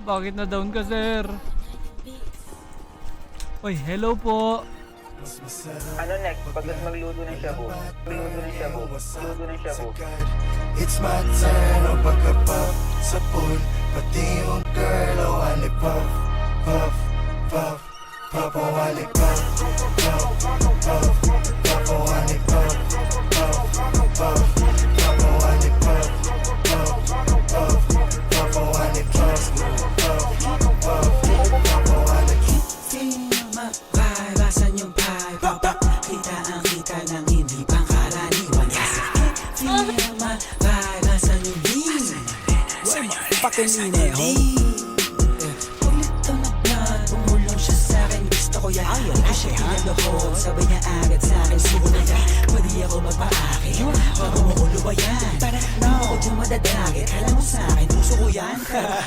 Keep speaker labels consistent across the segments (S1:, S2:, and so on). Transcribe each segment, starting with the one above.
S1: Bakit na down ka, sir? Uy, hello po.
S2: Ano next? Pag magluto ng shabu.
S3: It's my turn, oh pagka-puff sa pool. Pati yung girl, oh wali puff, puff, puff, puff, oh wali puff, puff, puff, puff, oh wali puff, puff, puff, puff, oh wali puff, puff, puff, puff, oh wali puff, puff, puff, puff, oh wali
S4: Basan yung pie, babak kita ang kita ng hindi pangkaraniwan. Feel my vibe, basan yung lean. Pakinine, ulit to na blood, umulong siya sa'kin. Gusto ko yan, hindi ko siya pinalood. Sabay niya agad sa'kin, sumunod yan. Pwede ako magpaakit, bago mo ulo ba yan? Hindi ko dyan madadagit, kala mo sa'kin, puso ko yan.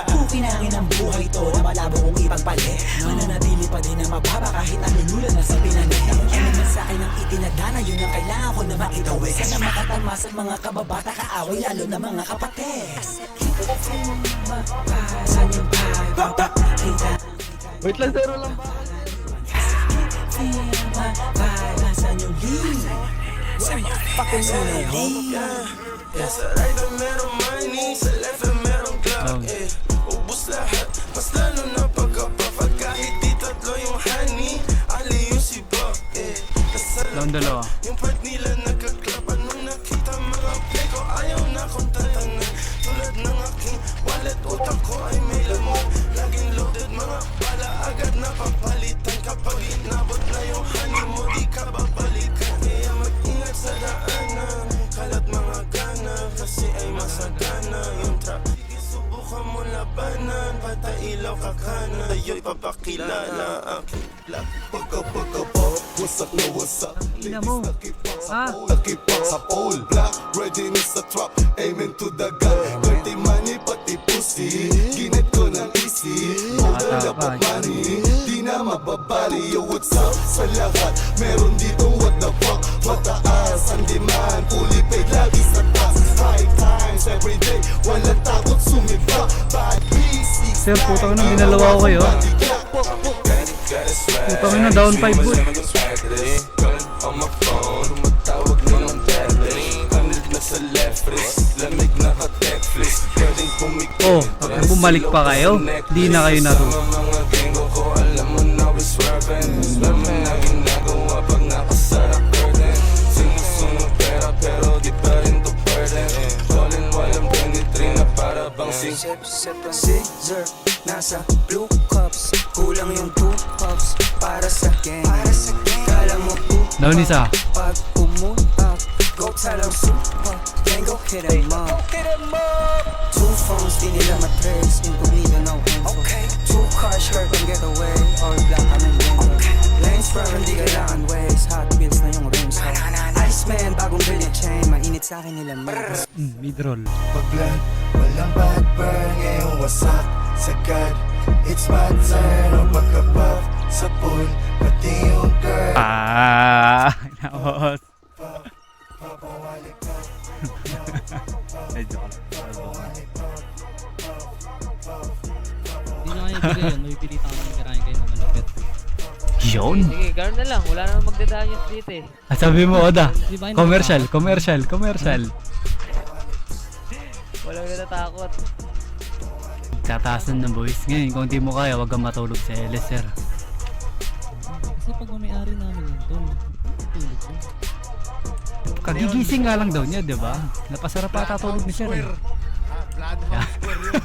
S4: Pukinangin ang buhay to na malabo kong ipagpalit. Mananatili pa din na mababa kahit ang lululan na sa pinanit. Ano man sa'kin ang itinadana, yun ang kailangan ko na makitawid. Sana makatalmas ang mga kababata kaaway, lalo na mga kapatid. Saan yung pie, babak kita.
S5: Wait lang, zero lang ba?
S4: Feel my vibe, nasaan yung lean? Pakinine,
S3: Sa right ang merong money, sa left ang merong clock, ubus lahat, mas lalo na pagka-puff. At kahit di tatlo yung honey, ali yung si Buck,
S1: Down dalawa.
S3: yung part nila nagka-clap. Anong nakita mga play ko, ayaw na akong tatanan. Tulad ng aking wallet, utak ko ay may laman. Laging loaded, mga bala agad na papalitan. Kapag inabot na yung honey mo, di ka babalikan. Kaya mag-ingat sa daanan, kalat mga gana, kasi ay masagana yung trap. Sige, subukan mo labanan, patailaw ka kana. Tayo'y papakilala aking black. Pagka-pop, wasak na wasak.
S1: Ina mo. Ha?
S3: Nakipak sa pole, black, readiness sa trap, aiming to the gun. Dirty money, pati pussy, ginit ko ng easy. Over the money, di na mababali. Yo, what's up sa lahat? Meron dito, what the fuck? Mataas ang demand, fully paid, lagi sa taas. 5 times every day, walang takot sumibak. Bad busy,
S1: Sir, putang ina, ginalawa ko kayo. Putang ina, down 5 boy.
S3: On my phone, tumatawag na ng deadly. Kanil na sa left wrist, lamig na ka-Netflix. Pwedeng pumikit.
S1: Oh, pag bumalik pa kayo, di na kayo naroon.
S3: Mga genggo ko, alam mo na we swerving. Alam mo na ginagawa pag nakasarap curtain. Sinusunod pera pero di pa rin to burden. All-in walang 23 na para bang sing.
S4: Sip ang scissor, nasa blue cups. Kulang yung 2 cups para sa gang. Kala mo
S1: Down isa.
S4: pag umuntak, go tell them super, then go hit them up. 2 phones, di nila matrace, incognito, no info. 2 cars, sure can get away, all black, I'm in window. Lanes firm, hindi kailangan ways, hot wheels na yung rims. Iceman, bagong billion chain, mainit sa'kin nila mid.
S1: Mid-roll.
S3: Pag-blunt, walang bad burn, ngayong wasak sagad. It's my turn, oh pagka-puff sa pool, pati yung girl.
S1: Naos. Medyo.
S6: Hindi na kayo bigay yun, may pilitan kami karahin kayo na malapit.
S1: Yun.
S7: Sige, gano'n na lang. Wala naman magdadayos dito eh.
S1: Sabi mo, Oda.
S6: Di ba,
S1: Commercial.
S7: Walang natatakot.
S1: Tataasan ng boys. Ngayon, kung di mo kaya, wag kang matulog sa LS, sir.
S6: Kasi pag may-ari namin yun, tol, tulog ko.
S1: Kagigising nga lang daw niya, di ba? Napasarap pa tatulog ni sir. Eh.
S5: Bloodhound Square yun.